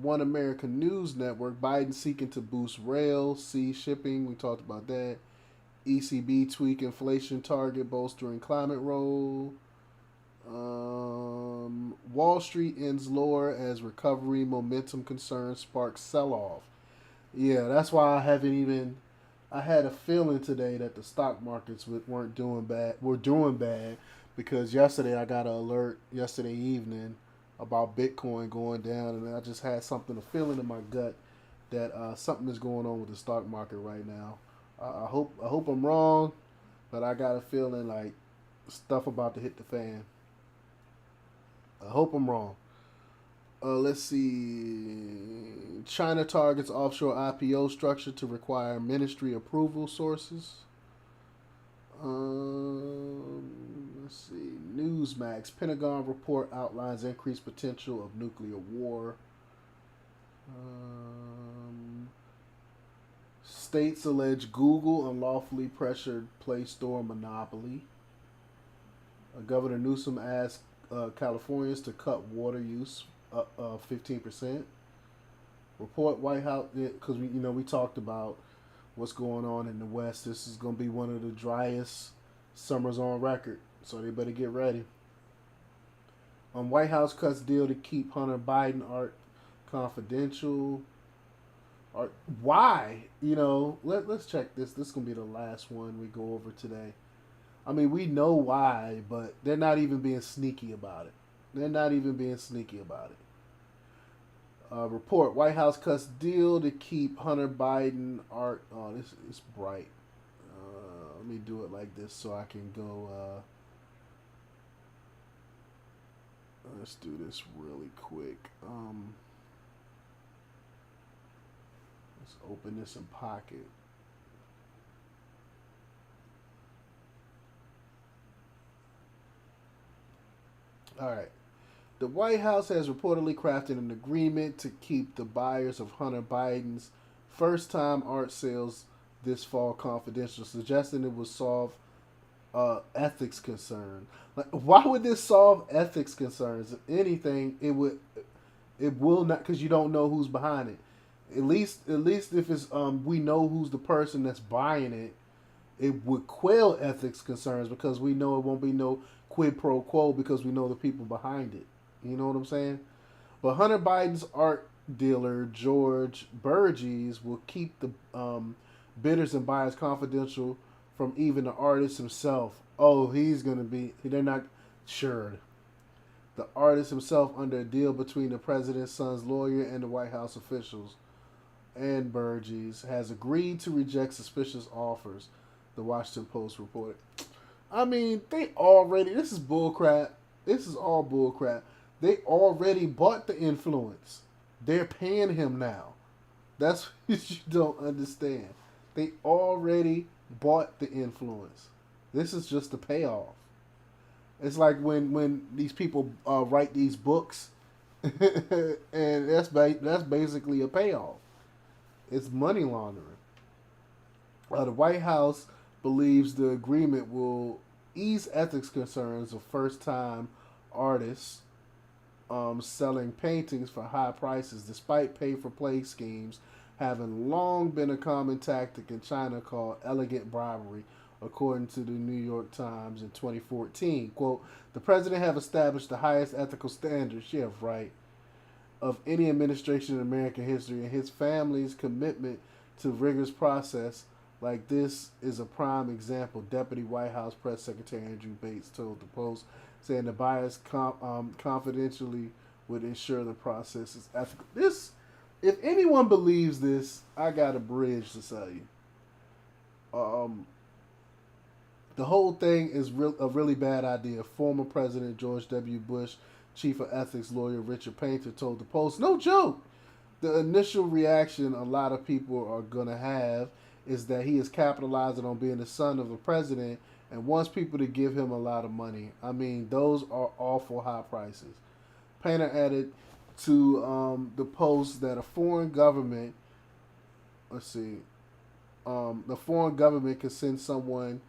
One American News Network. Biden seeking to boost rail, sea shipping. We talked about that. ECB tweak inflation target, bolstering climate roll. Wall Street ends lower as recovery momentum concerns spark sell-off. Yeah, that's why I haven't even. I had a feeling today that the stock markets weren't doing bad. Were doing bad because yesterday I got an alert yesterday evening about Bitcoin going down, and I just had a feeling in my gut that something is going on with the stock market right now. I hope I'm wrong, but I got a feeling like stuff about to hit the fan. I hope I'm wrong. Let's see. China targets offshore IPO structure to require ministry approval sources. Let's see. Newsmax. Pentagon report outlines increased potential of nuclear war. States allege Google unlawfully pressured Play Store monopoly. Governor Newsom asked Californians to cut water use 15%. Report White House, because we talked about what's going on in the West. This is going to be one of the driest summers on record, so they better get ready. White House cuts deal to keep Hunter Biden art confidential. Why? Let's check this. This is going to be the last one we go over today. I mean, we know why, but they're not even being sneaky about it. Report. White House cuts deal to keep Hunter Biden art. Oh, this is bright. Let me do it like this so I can go. Let's do this really quick. Let's open this in Pocket. All right. The White House has reportedly crafted an agreement to keep the buyers of Hunter Biden's first-time art sales this fall confidential, suggesting it would solve ethics concerns. Like, why would this solve ethics concerns? If anything, it will not, because you don't know who's behind it. At least if it's we know who's the person that's buying it, it would quell ethics concerns because we know it won't be no quid pro quo because we know the people behind it. You know what I'm saying? But Hunter Biden's art dealer, George Burgess, will keep the bidders and buyers confidential from even the artist himself. Oh, they're not sure. The artist himself under a deal between the president's son's lawyer and the White House officials. And Burgess has agreed to reject suspicious offers, the Washington Post reported. I mean, this is bullcrap. This is all bullcrap. They already bought the influence. They're paying him now. That's what you don't understand. They already bought the influence. This is just the payoff. It's like when these people write these books, and that's basically a payoff. It's money laundering. The White House believes the agreement will ease ethics concerns of first-time artists selling paintings for high prices, despite pay-for-play schemes having long been a common tactic in China called elegant bribery. according to the New York Times in 2014. Quote, the president have established the highest ethical standards, yeah, right, of any administration in American history, and his family's commitment to rigorous process like this is a prime example, Deputy White House Press Secretary Andrew Bates told the Post, saying the bias confidentially would ensure the process is ethical. This, if anyone believes this, I got a bridge to sell you. The whole thing is a really bad idea. Former President George W. Bush, Chief of Ethics lawyer Richard Painter told the Post, no joke. The initial reaction a lot of people are going to have is that he is capitalizing on being the son of the president and wants people to give him a lot of money. I mean, those are awful high prices. Painter added to the Post that a foreign government, the foreign government can send someone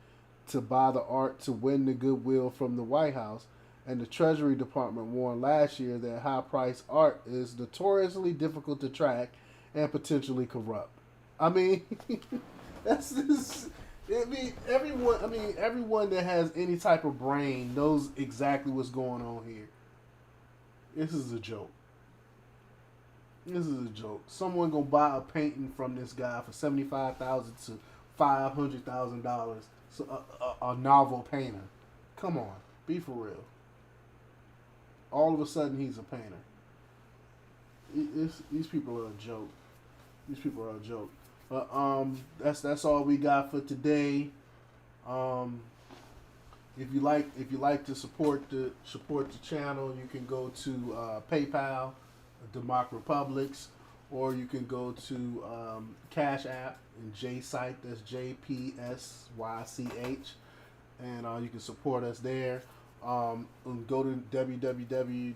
to buy the art to win the goodwill from the White House. And the Treasury Department warned last year that high-priced art is notoriously difficult to track and potentially corrupt. I mean, that's this. Everyone that has any type of brain knows exactly what's going on here. This is a joke. This is a joke. Someone gonna buy a painting from this guy for $75,000 to $500,000. So a novel painter. Come on, be for real. All of a sudden, he's a painter. These people are a joke. These people are a joke. But that's all we got for today. If you like to support the channel, you can go to PayPal, DEMOCREPUBLIX, or you can go to Cash App and JSite. That's JPSYCH, and you can support us there. Go to www